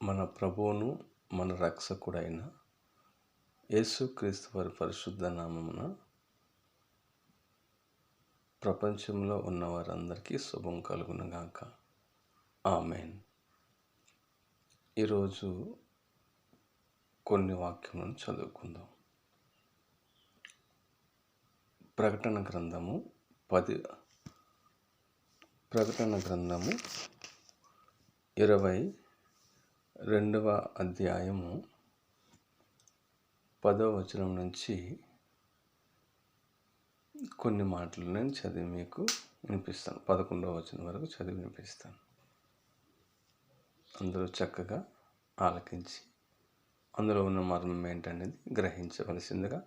మన ప్రభువును మన రక్షకుడైన యేసుక్రీస్తు వారి పరిశుద్ధ నామమున ప్రపంచంలో ఉన్న వారందరికీ శుభం కలుగునుగాక. ఆమెన్. ఈరోజు కొన్ని వాక్యములను చదువుకుందాం. ప్రకటన గ్రంథము 22వ అధ్యాయము 10వ వచనం నుంచి కొన్ని మాటలు నేను చదివి మీకు వినిపిస్తాను. 11వ వచనం వరకు చదివి వినిపిస్తాను. అందరూ చక్కగా ఆలకించి అందులో ఉన్న మర్మం ఏంటనేది గ్రహించవలసిందిగా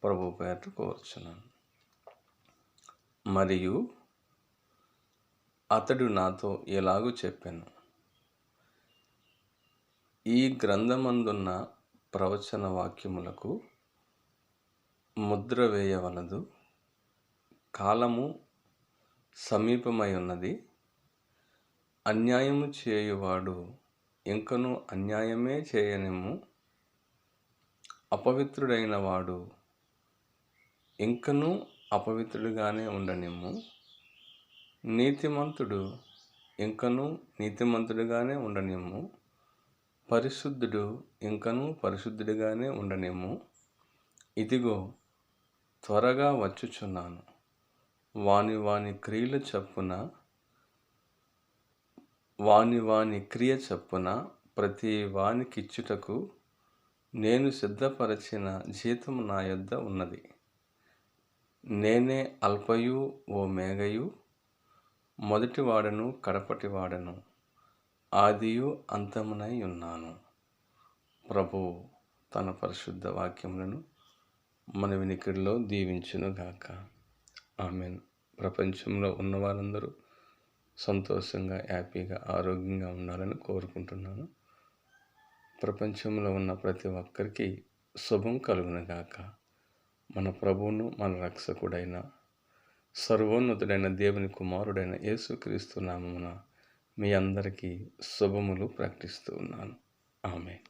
ప్రభు పేరట కోరుచున్నాను. మరియు అతడు నాతో ఎలాగూ చెప్పాను, ఈ గ్రంథమందున్న ప్రవచన వాక్యములకు ముద్ర వేయవలదు, కాలము సమీపమై ఉన్నది. అన్యాయము చేయువాడు ఇంకను అన్యాయమే చేయనిమ్ము, అపవిత్రుడైన వాడు ఇంకనూ అపవిత్రుడిగానే ఉండనిమ్ము, నీతిమంతుడు ఇంకనూ నీతిమంతుడిగానే ఉండనిమ్ము, పరిశుద్ధుడు ఇంకనూ పరిశుద్ధుడిగానే ఉండనిమ్ము. ఇదిగో త్వరగా వచ్చుచున్నాను. వాని క్రియ చొప్పున ప్రతి వానికిచ్చుటకు నేను సిద్ధపరచిన జీతము నా యొద్ద ఉన్నది. నేనే అల్ఫయు ఓమెగయు, మొదటివాడను కడపటివాడను, ఆదియు అంతమునై ఉన్నాను. ప్రభువు తన పరిశుద్ధ వాక్యములను మన వినికిడిలో దీవించునుగాక. ఆమెన్. ప్రపంచంలో ఉన్న వారందరూ సంతోషంగా, హ్యాపీగా, ఆరోగ్యంగా ఉండాలని కోరుకుంటున్నాను. ప్రపంచంలో ఉన్న ప్రతి ఒక్కరికి శుభం కలుగునుగాక. మన ప్రభువును మన రక్షకుడైన సర్వోన్నతుడైన దేవుని కుమారుడైన యేసుక్రీస్తు నామమున మీ అందరికీ శుభములు ప్రకటిస్తూ ఉన్నాను. ఆమెన్.